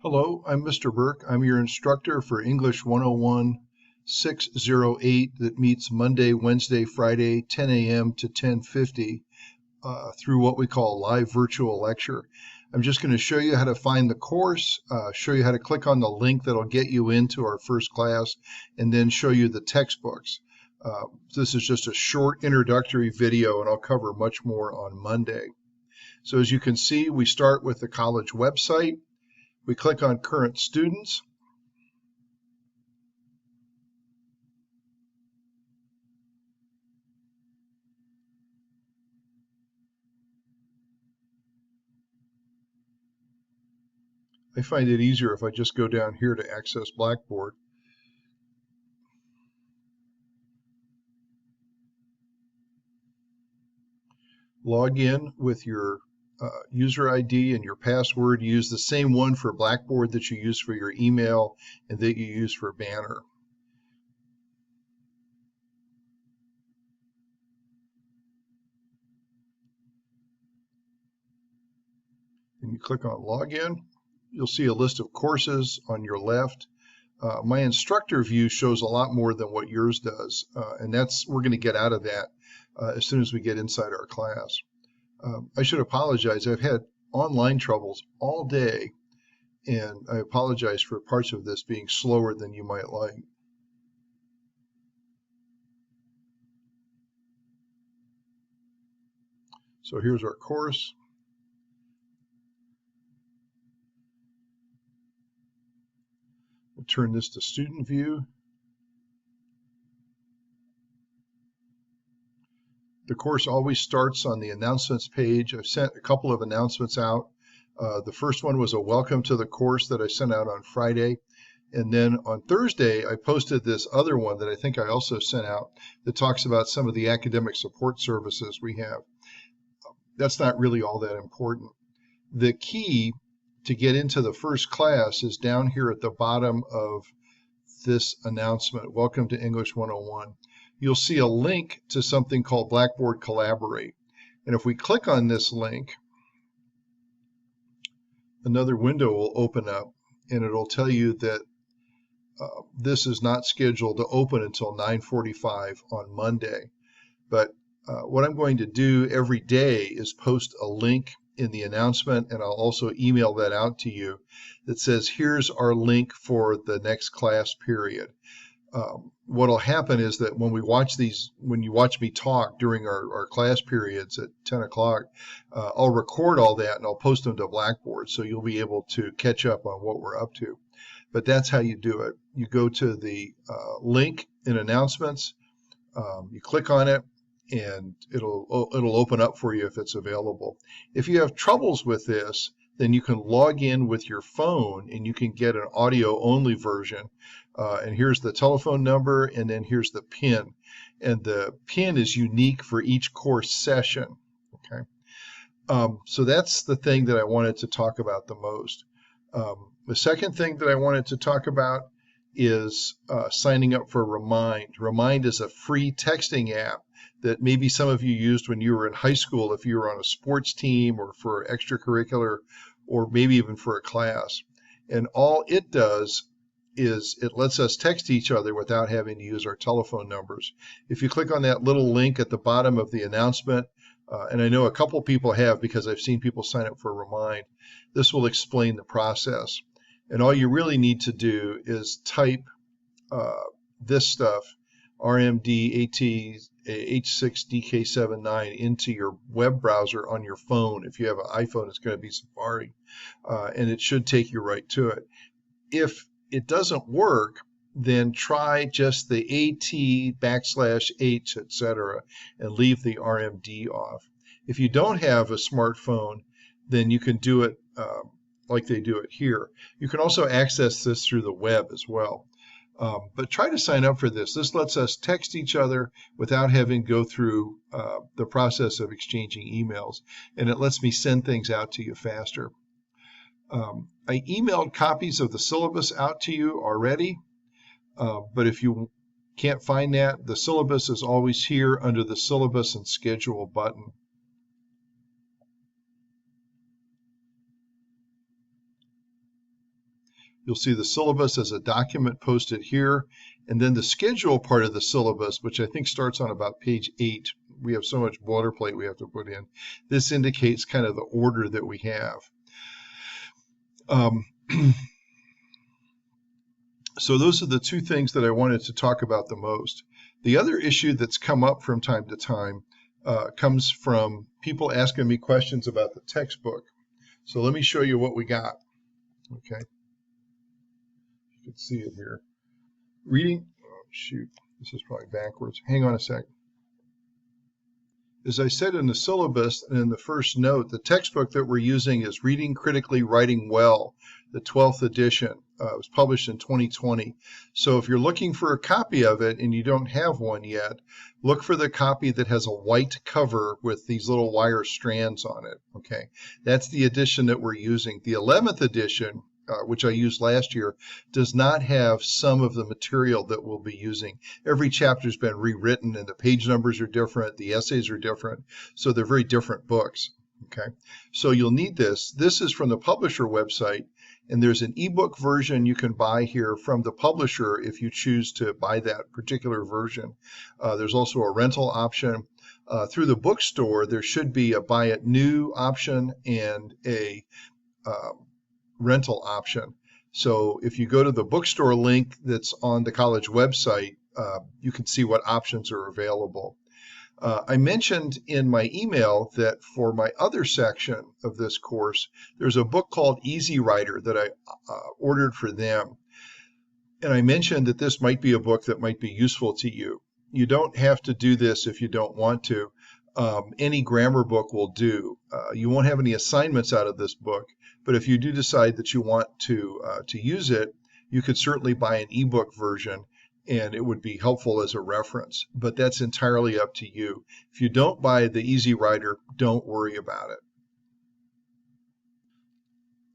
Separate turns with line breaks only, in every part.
Hello, I'm Mr. Burke. I'm your instructor for English 101 608 that meets Monday, Wednesday, Friday, 10 a.m. to 10:50 through what we call live virtual lecture. I'm just going to show you how to find the course, show you how to click on the link that'll get you into our first class, and then show you the textbooks. This is just a short introductory video, and I'll cover much more on Monday. So as you can see, we start with the college website. We click on current students. I find it easier if I just go down here to access Blackboard. Log in with your user ID and your password. Use the same one for Blackboard that you use for your email and that you use for Banner. And you click on Login. You'll see a list of courses on your left. My instructor view shows a lot more than what yours does, and we're going to get out of that as soon as we get inside our class. I should apologize. I've had online troubles all day, and I apologize for parts of this being slower than you might like. So here's our course. We'll turn this to student view. The course always starts on the announcements page. I've sent a couple of announcements out. The first one was a welcome to the course that I sent out on Friday. And then on Thursday, I posted this other one that I think I also sent out that talks about some of the academic support services we have. That's not really all that important. The key to get into the first class is down here at the bottom of this announcement. Welcome to English 101. You'll see a link to something called Blackboard Collaborate. And if we click on this link, another window will open up, and it'll tell you that this is not scheduled to open until 9:45 on Monday. But what I'm going to do every day is post a link in the announcement, and I'll also email that out to you that says, here's our link for the next class period. What'll happen is that when you watch me talk during our class periods at 10 o'clock, I'll record all that and I'll post them to Blackboard, so you'll be able to catch up on what we're up to. But that's how you do it. You go to the link in announcements, you click on it, and it'll open up for you if it's available. If you have troubles with this, then you can log in with your phone and you can get an audio only version. And here's the telephone number, and then here's the PIN. And the PIN is unique for each course session. Okay. So that's the thing that I wanted to talk about the most. The second thing that I wanted to talk about is signing up for Remind. Remind is a free texting app that maybe some of you used when you were in high school if you were on a sports team or for extracurricular or maybe even for a class. And all it does is it lets us text each other without having to use our telephone numbers. If you click on that little link at the bottom of the announcement, and I know a couple people have because I've seen people sign up for Remind, this will explain the process. And all you really need to do is type this stuff, RMD H6DK79, into your web browser on your phone. If you have an iPhone, it's going to be Safari, and it should take you right to it. If it doesn't work, then try just the AT \H, etc., and leave the RMD off. If you don't have a smartphone, then you can do it like they do it here. You can also access this through the web as well. But try to sign up for this. This lets us text each other without having to go through the process of exchanging emails, and it lets me send things out to you faster. I emailed copies of the syllabus out to you already, but if you can't find that, the syllabus is always here under the Syllabus and Schedule button. You'll see the syllabus as a document posted here, and then the schedule part of the syllabus, which I think starts on about page 8. We have so much boilerplate we have to put in. This indicates kind of the order that we have. So those are the two things that I wanted to talk about the most. The other issue that's come up from time to time comes from people asking me questions about the textbook. So let me show you what we got. Okay. You can see it here. Reading, oh shoot, this is probably backwards. Hang on a sec. As I said in the syllabus and in the first note, the textbook that we're using is Reading Critically, Writing Well, the 12th edition. It was published in 2020. So if you're looking for a copy of it and you don't have one yet, look for the copy that has a white cover with these little wire strands on it. Okay, that's the edition that we're using. The 11th edition, which I used last year, does not have some of the material that we'll be using. Every chapter's been rewritten and the page numbers are different, the essays are different, so they're very different books. Okay, so you'll need this. This is from the publisher website, and there's an ebook version you can buy here from the publisher if you choose to buy that particular version. There's also a rental option. Through the bookstore, there should be a buy it new option and a rental option. So if you go to the bookstore link that's on the college website, you can see what options are available. I mentioned in my email that for my other section of this course, there's a book called Easy Writer that I ordered for them. And I mentioned that this might be a book that might be useful to you. You don't have to do this if you don't want to. Any grammar book will do. You won't have any assignments out of this book, but if you do decide that you want to use it, you could certainly buy an ebook version, and it would be helpful as a reference. But that's entirely up to you. If you don't buy the Easy Writer, don't worry about it.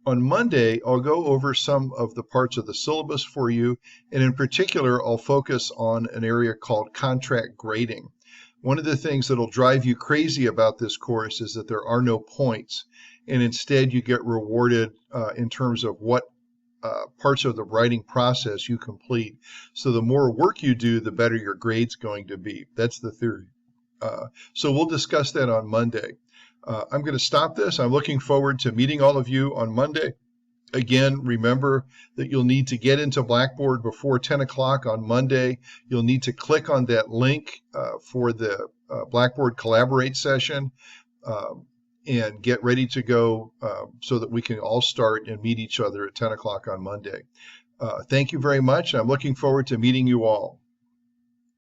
On Monday, I'll go over some of the parts of the syllabus for you, and in particular, I'll focus on an area called contract grading. One of the things that'll drive you crazy about this course is that there are no points, and instead you get rewarded in terms of what parts of the writing process you complete. So the more work you do, the better your grade's going to be. That's the theory. So we'll discuss that on Monday. I'm going to stop this. I'm looking forward to meeting all of you on Monday. Again, remember that you'll need to get into Blackboard before 10 o'clock on Monday. You'll need to click on that link for the Blackboard Collaborate session and get ready to go so that we can all start and meet each other at 10 o'clock on Monday. Thank you very much. I'm looking forward to meeting you all.